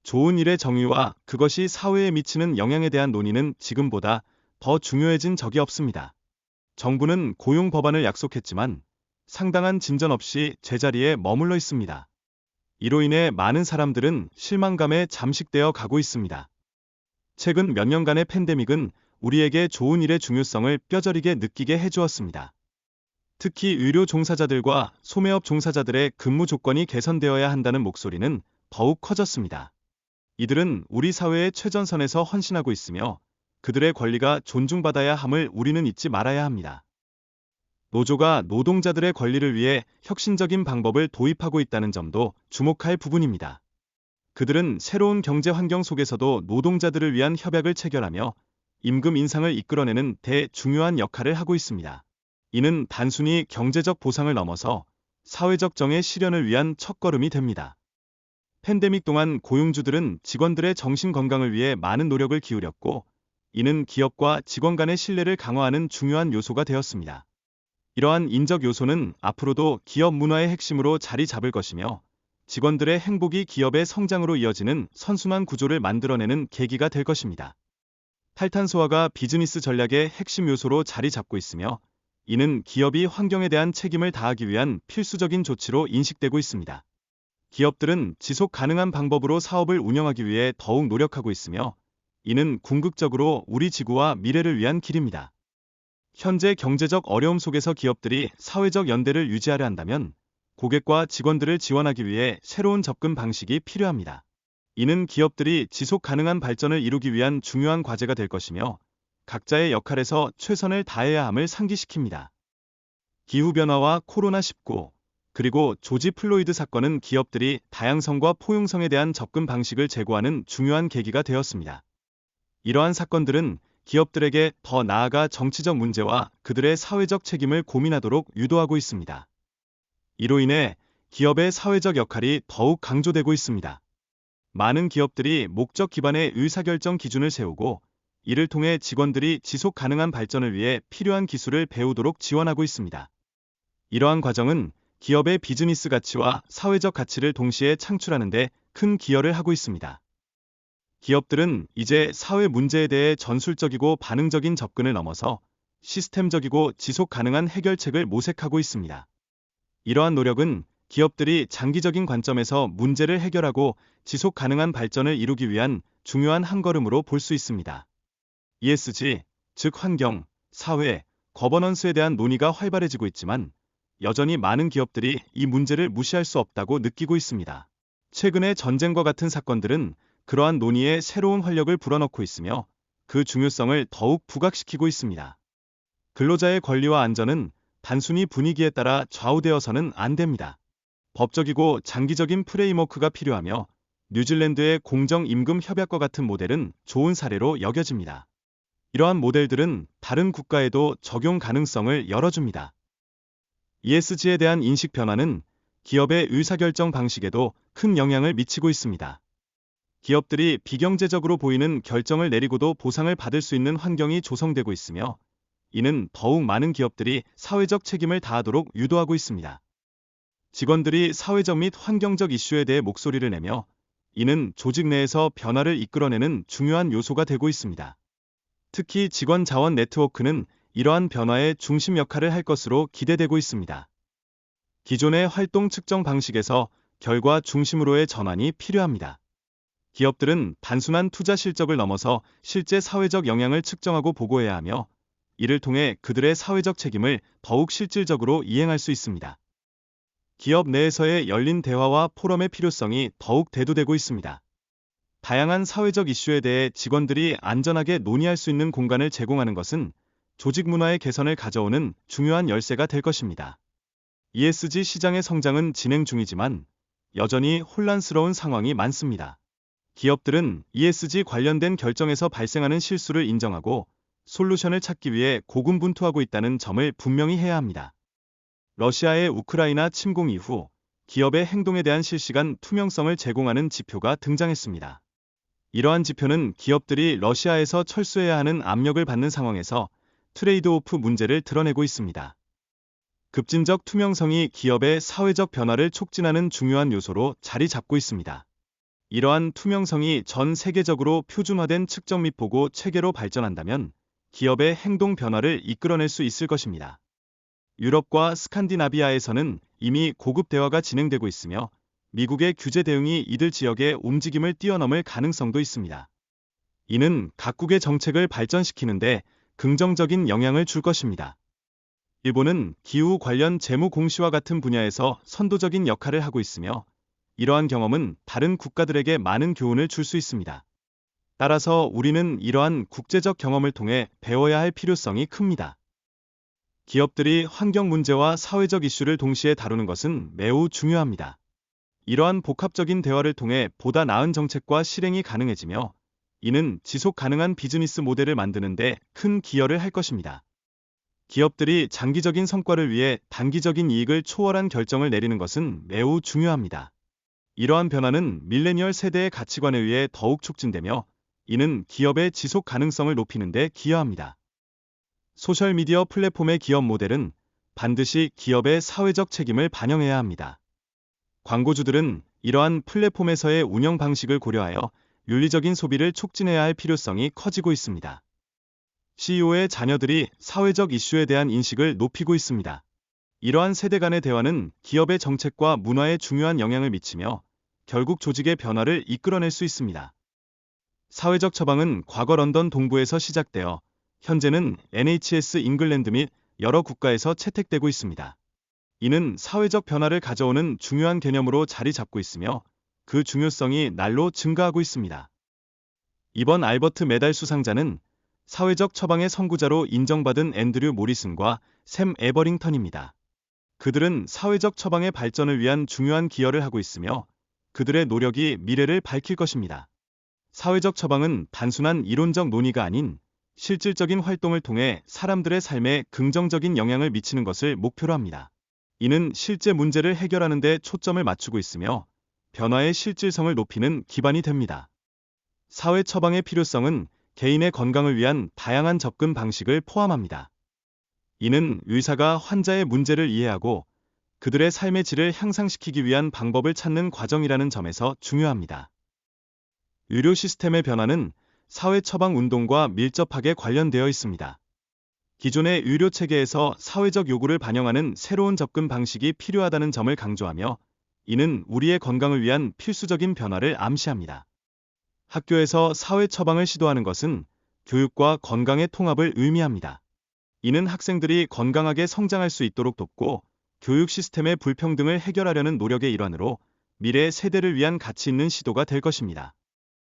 좋은 일의 정의와 그것이 사회에 미치는 영향에 대한 논의는 지금보다 더 중요해진 적이 없습니다. 정부는 고용 법안을 약속했지만 상당한 진전 없이 제자리에 머물러 있습니다. 이로 인해 많은 사람들은 실망감에 잠식되어 가고 있습니다. 최근 몇 년간의 팬데믹은 우리에게 좋은 일의 중요성을 뼈저리게 느끼게 해주었습니다. 특히 의료 종사자들과 소매업 종사자들의 근무 조건이 개선되어야 한다는 목소리는 더욱 커졌습니다. 이들은 우리 사회의 최전선에서 헌신하고 있으며 그들의 권리가 존중받아야 함을 우리는 잊지 말아야 합니다. 노조가 노동자들의 권리를 위해 혁신적인 방법을 도입하고 있다는 점도 주목할 부분입니다. 그들은 새로운 경제 환경 속에서도 노동자들을 위한 협약을 체결하며 임금 인상을 이끌어내는 대중요한 역할을 하고 있습니다. 이는 단순히 경제적 보상을 넘어서 사회적 정의 실현을 위한 첫걸음이 됩니다. 팬데믹 동안 고용주들은 직원들의 정신 건강을 위해 많은 노력을 기울였고, 이는 기업과 직원 간의 신뢰를 강화하는 중요한 요소가 되었습니다. 이러한 인적 요소는 앞으로도 기업 문화의 핵심으로 자리 잡을 것이며, 직원들의 행복이 기업의 성장으로 이어지는 선순환 구조를 만들어내는 계기가 될 것입니다. 탈탄소화가 비즈니스 전략의 핵심 요소로 자리 잡고 있으며, 이는 기업이 환경에 대한 책임을 다하기 위한 필수적인 조치로 인식되고 있습니다. 기업들은 지속 가능한 방법으로 사업을 운영하기 위해 더욱 노력하고 있으며, 이는 궁극적으로 우리 지구와 미래를 위한 길입니다. 현재 경제적 어려움 속에서 기업들이 사회적 연대를 유지하려 한다면 고객과 직원들을 지원하기 위해 새로운 접근 방식이 필요합니다. 이는 기업들이 지속 가능한 발전을 이루기 위한 중요한 과제가 될 것이며, 각자의 역할에서 최선을 다해야 함을 상기시킵니다. 기후변화와 코로나19, 그리고 조지 플로이드 사건은 기업들이 다양성과 포용성에 대한 접근 방식을 제고하는 중요한 계기가 되었습니다. 이러한 사건들은 기업들에게 더 나아가 정치적 문제와 그들의 사회적 책임을 고민하도록 유도하고 있습니다. 이로 인해 기업의 사회적 역할이 더욱 강조되고 있습니다. 많은 기업들이 목적 기반의 의사결정 기준을 세우고, 이를 통해 직원들이 지속 가능한 발전을 위해 필요한 기술을 배우도록 지원하고 있습니다. 이러한 과정은 기업의 비즈니스 가치와 사회적 가치를 동시에 창출하는 데 큰 기여를 하고 있습니다. 기업들은 이제 사회 문제에 대해 전술적이고 반응적인 접근을 넘어서 시스템적이고 지속 가능한 해결책을 모색하고 있습니다. 이러한 노력은 기업들이 장기적인 관점에서 문제를 해결하고 지속 가능한 발전을 이루기 위한 중요한 한 걸음으로 볼 수 있습니다. ESG, 즉 환경, 사회, 거버넌스에 대한 논의가 활발해지고 있지만 여전히 많은 기업들이 이 문제를 무시할 수 없다고 느끼고 있습니다. 최근의 전쟁과 같은 사건들은 그러한 논의에 새로운 활력을 불어넣고 있으며 그 중요성을 더욱 부각시키고 있습니다. 근로자의 권리와 안전은 단순히 분위기에 따라 좌우되어서는 안 됩니다. 법적이고 장기적인 프레임워크가 필요하며 뉴질랜드의 공정임금 협약과 같은 모델은 좋은 사례로 여겨집니다. 이러한 모델들은 다른 국가에도 적용 가능성을 열어줍니다. ESG에 대한 인식 변화는 기업의 의사결정 방식에도 큰 영향을 미치고 있습니다. 기업들이 비경제적으로 보이는 결정을 내리고도 보상을 받을 수 있는 환경이 조성되고 있으며, 이는 더욱 많은 기업들이 사회적 책임을 다하도록 유도하고 있습니다. 직원들이 사회적 및 환경적 이슈에 대해 목소리를 내며, 이는 조직 내에서 변화를 이끌어내는 중요한 요소가 되고 있습니다. 특히 직원 자원 네트워크는 이러한 변화의 중심 역할을 할 것으로 기대되고 있습니다. 기존의 활동 측정 방식에서 결과 중심으로의 전환이 필요합니다. 기업들은 단순한 투자 실적을 넘어서 실제 사회적 영향을 측정하고 보고해야 하며, 이를 통해 그들의 사회적 책임을 더욱 실질적으로 이행할 수 있습니다. 기업 내에서의 열린 대화와 포럼의 필요성이 더욱 대두되고 있습니다. 다양한 사회적 이슈에 대해 직원들이 안전하게 논의할 수 있는 공간을 제공하는 것은 조직 문화의 개선을 가져오는 중요한 열쇠가 될 것입니다. ESG 시장의 성장은 진행 중이지만 여전히 혼란스러운 상황이 많습니다. 기업들은 ESG 관련된 결정에서 발생하는 실수를 인정하고 솔루션을 찾기 위해 고군분투하고 있다는 점을 분명히 해야 합니다. 러시아의 우크라이나 침공 이후 기업의 행동에 대한 실시간 투명성을 제공하는 지표가 등장했습니다. 이러한 지표는 기업들이 러시아에서 철수해야 하는 압력을 받는 상황에서 트레이드오프 문제를 드러내고 있습니다. 급진적 투명성이 기업의 사회적 변화를 촉진하는 중요한 요소로 자리 잡고 있습니다. 이러한 투명성이 전 세계적으로 표준화된 측정 및 보고 체계로 발전한다면 기업의 행동 변화를 이끌어낼 수 있을 것입니다. 유럽과 스칸디나비아에서는 이미 고급 대화가 진행되고 있으며 미국의 규제 대응이 이들 지역의 움직임을 뛰어넘을 가능성도 있습니다. 이는 각국의 정책을 발전시키는데 긍정적인 영향을 줄 것입니다. 일본은 기후 관련 재무 공시와 같은 분야에서 선도적인 역할을 하고 있으며 이러한 경험은 다른 국가들에게 많은 교훈을 줄 수 있습니다. 따라서 우리는 이러한 국제적 경험을 통해 배워야 할 필요성이 큽니다. 기업들이 환경 문제와 사회적 이슈를 동시에 다루는 것은 매우 중요합니다. 이러한 복합적인 대화를 통해 보다 나은 정책과 실행이 가능해지며 이는 지속 가능한 비즈니스 모델을 만드는 데 큰 기여를 할 것입니다. 기업들이 장기적인 성과를 위해 단기적인 이익을 초월한 결정을 내리는 것은 매우 중요합니다. 이러한 변화는 밀레니얼 세대의 가치관에 의해 더욱 촉진되며 이는 기업의 지속 가능성을 높이는 데 기여합니다. 소셜미디어 플랫폼의 기업 모델은 반드시 기업의 사회적 책임을 반영해야 합니다. 광고주들은 이러한 플랫폼에서의 운영 방식을 고려하여 윤리적인 소비를 촉진해야 할 필요성이 커지고 있습니다. CEO의 자녀들이 사회적 이슈에 대한 인식을 높이고 있습니다. 이러한 세대 간의 대화는 기업의 정책과 문화에 중요한 영향을 미치며 결국 조직의 변화를 이끌어낼 수 있습니다. 사회적 처방은 과거 런던 동부에서 시작되어 현재는 NHS 잉글랜드 및 여러 국가에서 채택되고 있습니다. 이는 사회적 변화를 가져오는 중요한 개념으로 자리 잡고 있으며 그 중요성이 날로 증가하고 있습니다. 이번 알버트 메달 수상자는 사회적 처방의 선구자로 인정받은 앤드류 모리슨과 샘 에버링턴입니다. 그들은 사회적 처방의 발전을 위한 중요한 기여를 하고 있으며 그들의 노력이 미래를 밝힐 것입니다. 사회적 처방은 단순한 이론적 논의가 아닌 실질적인 활동을 통해 사람들의 삶에 긍정적인 영향을 미치는 것을 목표로 합니다. 이는 실제 문제를 해결하는 데 초점을 맞추고 있으며 변화의 실질성을 높이는 기반이 됩니다. 사회 처방의 필요성은 개인의 건강을 위한 다양한 접근 방식을 포함합니다. 이는 의사가 환자의 문제를 이해하고 그들의 삶의 질을 향상시키기 위한 방법을 찾는 과정이라는 점에서 중요합니다. 의료 시스템의 변화는 사회 처방 운동과 밀접하게 관련되어 있습니다. 기존의 의료 체계에서 사회적 요구를 반영하는 새로운 접근 방식이 필요하다는 점을 강조하며 이는 우리의 건강을 위한 필수적인 변화를 암시합니다. 학교에서 사회 처방을 시도하는 것은 교육과 건강의 통합을 의미합니다. 이는 학생들이 건강하게 성장할 수 있도록 돕고 교육 시스템의 불평등을 해결하려는 노력의 일환으로 미래 세대를 위한 가치 있는 시도가 될 것입니다.